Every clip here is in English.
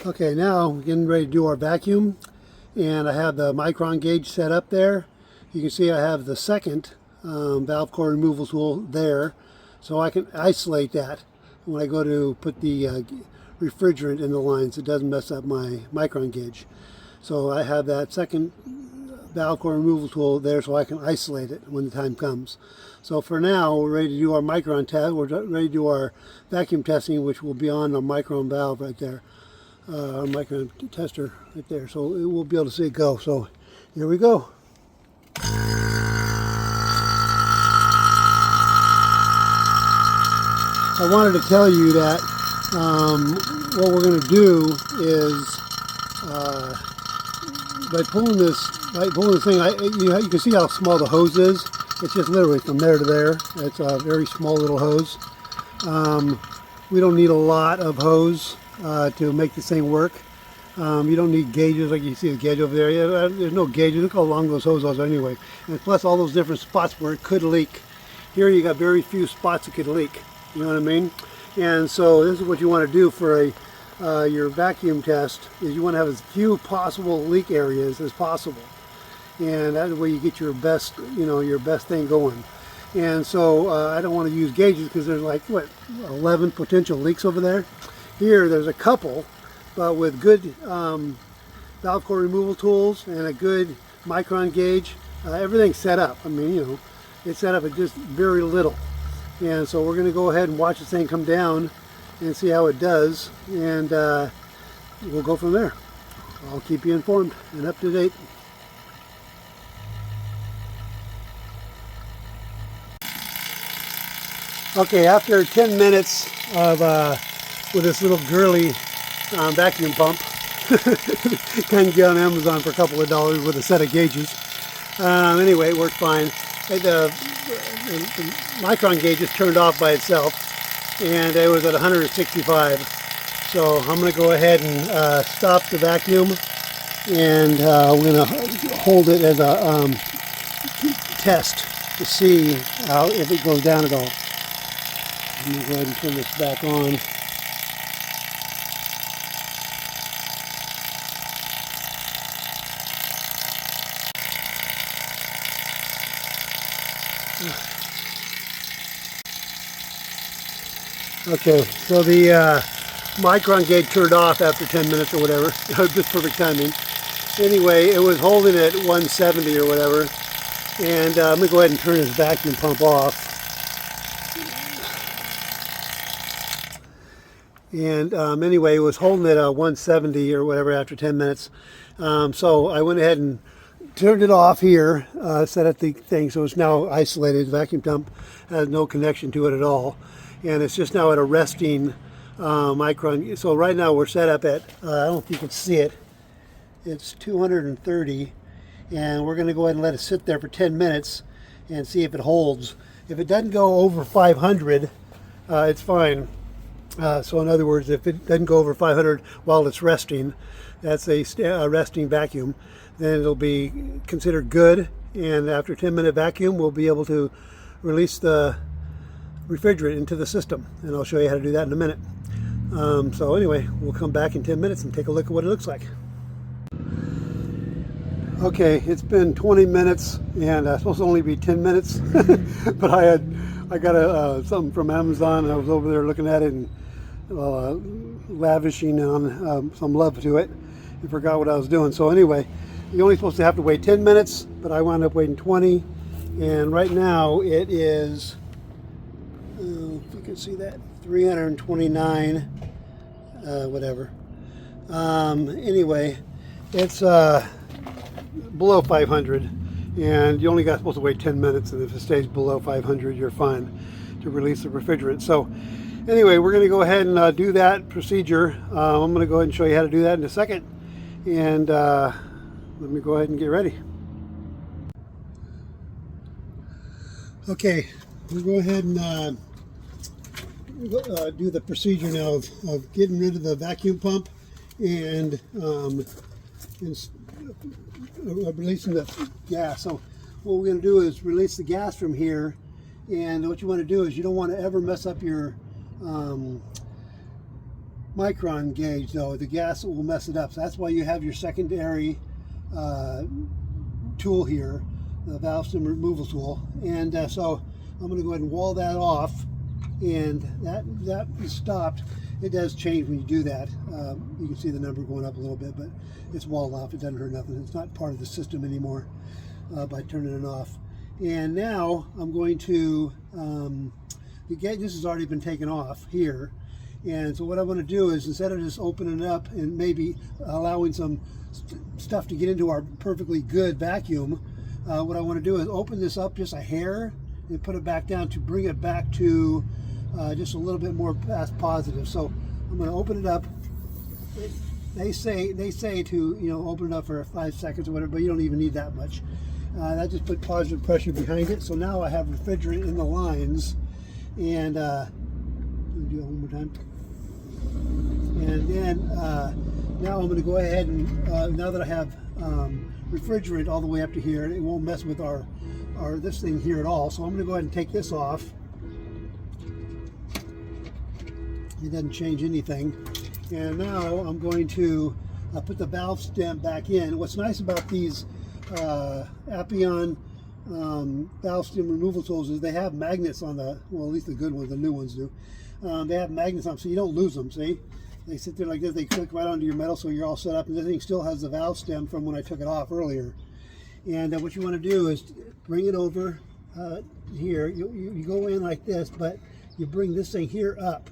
Okay, now we're getting ready to do our vacuum, and I have the micron gauge set up there. You can see I have the second valve core removal tool there, so I can isolate that when I go to put the refrigerant in the lines. It doesn't mess up my micron gauge. So I have that second valve core removal tool there so I can isolate it when the time comes. So for now, we're ready to do our micron test. We're ready to do our vacuum testing, which will be on the micron valve right there. Our micron tester right there, so we'll be able to see it go. So here we go. I wanted to tell you that what we're going to do is by pulling this thing, you can see how small the hose is. It's just literally from there to there. It's a very small little hose. We don't need a lot of hose to make this thing work. You don't need gauges like you see the gauge over there. Yeah, there's no gauges. Look how long those hoses are anyway. And plus all those different spots where it could leak. Here you got very few spots that could leak. You know what I mean? And so this is what you want to do for your vacuum test, is you want to have as few possible leak areas as possible. And that way you get your best, your best thing going. And so I don't want to use gauges because there's like, what, 11 potential leaks over there. Here there's a couple, but with good valve core removal tools and a good micron gauge, everything's set up. I mean, it's set up at just very little. And so we're going to go ahead and watch this thing come down and see how it does, and we'll go from there. I'll keep you informed and up to date. Okay, after 10 minutes of with this little girly vacuum pump, kind of get on Amazon for a couple of dollars with a set of gauges. Anyway, it worked fine. The micron gauge just turned off by itself, and it was at 165. So I'm going to go ahead and stop the vacuum, and we're going to hold it as a test to see if it goes down at all. Let me go ahead and turn this back on. Okay, so the micron gauge turned off after 10 minutes or whatever. Just perfect timing. Anyway, it was holding at 170 or whatever. And I'm going to go ahead and turn this vacuum pump off. And anyway, it was holding at 170 or whatever after 10 minutes. So I went ahead and turned it off here, set up the thing so it's now isolated. The vacuum pump has no connection to it at all. And it's just now at a resting micron. So right now we're set up at, I don't know if you can see it, it's 230. And we're going to go ahead and let it sit there for 10 minutes and see if it holds. If it doesn't go over 500, it's fine. So in other words, if it doesn't go over 500 while it's resting, that's a resting vacuum, then it'll be considered good. And after 10-minute vacuum, we'll be able to release the refrigerant into the system. And I'll show you how to do that in a minute. So anyway, we'll come back in 10 minutes and take a look at what it looks like. Okay, it's been 20 minutes, and it's supposed to only be 10 minutes, but I got something from Amazon, and I was over there looking at it and lavishing on some love to it and forgot what I was doing. So anyway, you're only supposed to have to wait 10 minutes, but I wound up waiting 20, and right now it is, if you can see that, 329, whatever. Anyway, it's below 500, and you only got supposed to wait 10 minutes, and if it stays below 500, you're fine to release the refrigerant. So anyway, we're going to go ahead and do that procedure. I'm going to go ahead and show you how to do that in a second, and let me go ahead and get ready. Okay, we'll go ahead and do the procedure now of getting rid of the vacuum pump and releasing the gas. So what we're going to do is release the gas from here, and what you want to do is you don't want to ever mess up your micron gauge though. The gas will mess it up. So that's why you have your secondary tool here, the valve stem removal tool. And so I'm going to go ahead and wall that off, and that is stopped. It does change when you do that. You can see the number going up a little bit, but it's walled off. It doesn't hurt nothing. It's not part of the system anymore by turning it off. And now I'm going to, this has already been taken off here. And so what I want to do is, instead of just opening it up and maybe allowing some stuff to get into our perfectly good vacuum, what I want to do is open this up just a hair and put it back down to bring it back to just a little bit more past positive. So I'm going to open it up. They say to open it up for 5 seconds or whatever, but you don't even need that much. I just put positive pressure behind it. So now I have refrigerant in the lines, and let me do that one more time. And then now I'm going to go ahead and now that I have refrigerant all the way up to here, it won't mess with our this thing here at all. So I'm going to go ahead and take this off. It doesn't change anything. And now I'm going to put the valve stem back in. What's nice about these Appion valve stem removal tools is they have magnets on the, well, at least the good ones, the new ones do. They have magnets on them, so you don't lose them, see? They sit there like this, they click right onto your metal, so you're all set up, and this thing still has the valve stem from when I took it off earlier. And what you want to do is bring it over here. You go in like this, but you bring this thing here up.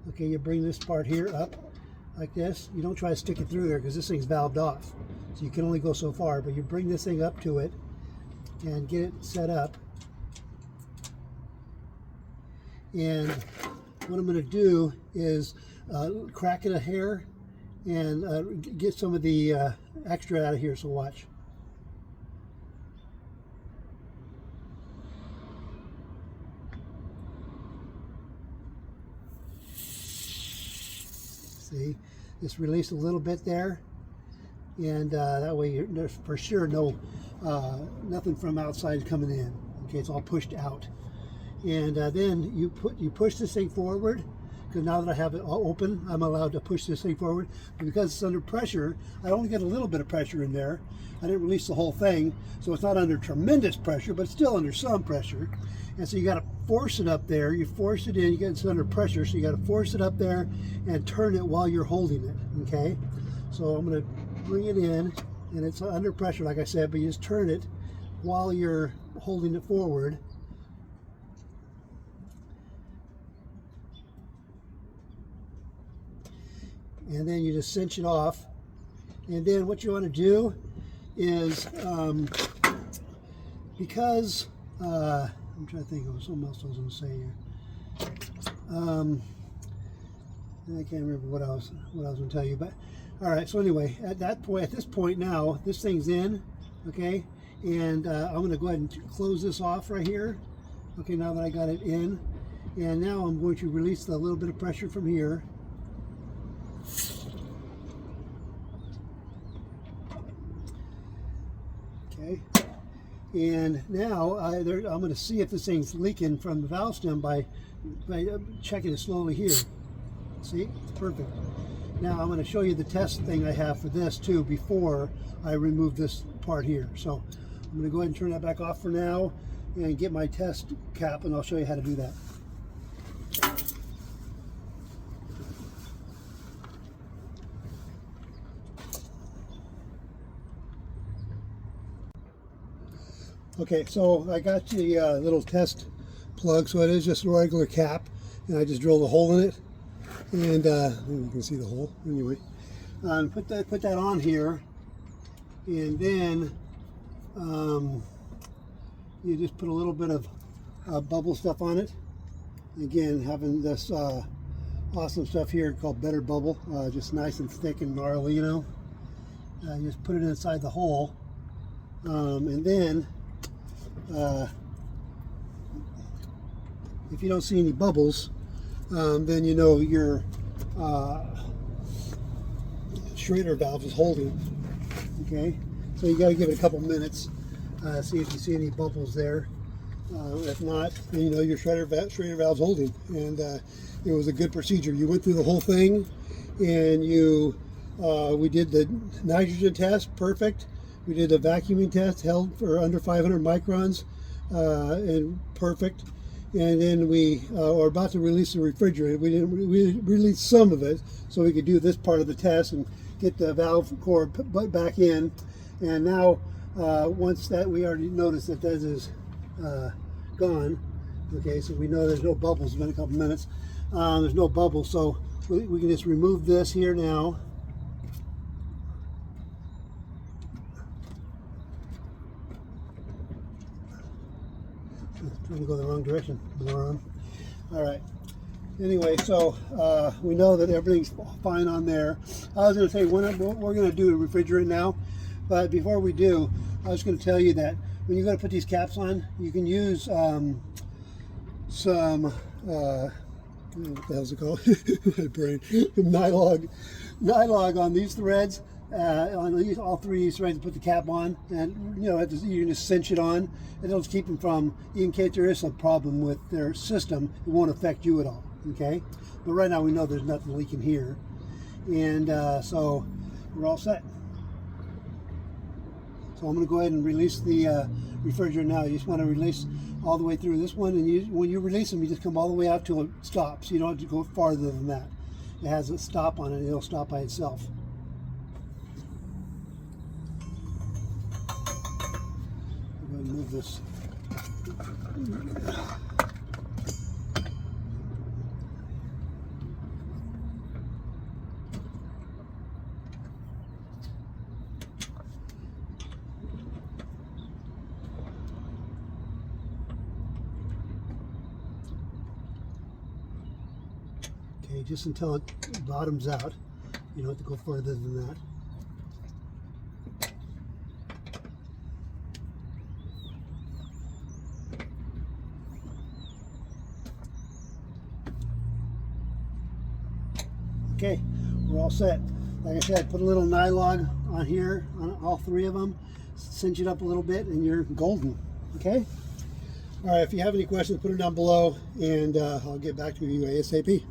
Okay, you bring this part here up like this. You don't try to stick it through there because this thing's valved off. So you can only go so far, but you bring this thing up to it and get it set up. And what I'm going to do is crack it a hair and get some of the extra out of here, so watch. See, just release a little bit there, and that way there's for sure nothing from outside coming in. Okay, it's all pushed out. And then you push this thing forward, because now that I have it all open, I'm allowed to push this thing forward. But because it's under pressure, I only get a little bit of pressure in there. I didn't release the whole thing, so it's not under tremendous pressure, but it's still under some pressure. And so you got to force it up there. You force it in, it's under pressure, so you got to force it up there and turn it while you're holding it, okay? So I'm going to bring it in, and it's under pressure, like I said, but you just turn it while you're holding it forward. And then you just cinch it off. And then what you want to do is, because I'm trying to think of something else I was going to say here. I can't remember what I was going to tell you, but all right. So anyway, at this point now, this thing's in, okay, and I'm going to go ahead and close this off right here. Okay, now that I got it in, and now I'm going to release the little bit of pressure from here. Okay, and now I'm going to see if this thing's leaking from the valve stem by checking it slowly here. See, it's perfect. Now I'm going to show you the test thing I have for this too before I remove this part here. So I'm going to go ahead and turn that back off for now and get my test cap, and I'll show you how to do that. Okay, so I got the little test plug, so it is just a regular cap, and I just drilled a hole in it, and you can see the hole anyway. Put that on here, and then you just put a little bit of bubble stuff on it. Again, having this awesome stuff here called Better Bubble, just nice and thick and gnarly, you know. You just put it inside the hole, and then if you don't see any bubbles, then you know your Schrader valve is holding. Okay, so you got to give it a couple minutes, see if you see any bubbles there. If not, then you know your Schrader valve's holding, and it was a good procedure. You went through the whole thing, and we did the nitrogen test, perfect. We did the vacuuming test, held for under 500 microns, and perfect. And then we are about to release the refrigerant. We released some of it so we could do this part of the test and get the valve core back in. And now, once that, we already noticed that that is gone. Okay, so we know there's no bubbles. It's been a couple minutes. There's no bubbles, so we can just remove this here now. Trying to go the wrong direction, moron. All right. Anyway, so we know that everything's fine on there. I was going to say we're going to do a refrigerant now, but before we do, I was going to tell you that when you're going to put these caps on, you can use some what the hell's it called? My brain. Nylog on these threads. On all three of these threads, put the cap on, and you can just cinch it on. It'll just keep them from, in case there is some problem with their system, it won't affect you at all. Okay, but right now we know there's nothing leaking here, and so we're all set. So I'm going to go ahead and release the refrigerant now. You just want to release all the way through this one, and when you release them, you just come all the way out till it stops. You don't have to go farther than that. It has a stop on it; it'll stop by itself. Move this. Okay, just until it bottoms out. You don't have to go further than that. Okay, we're all set. Like I said, put a little nylon on here, on all three of them, cinch it up a little bit, and you're golden. Okay? All right, if you have any questions, put them down below, and I'll get back to you ASAP.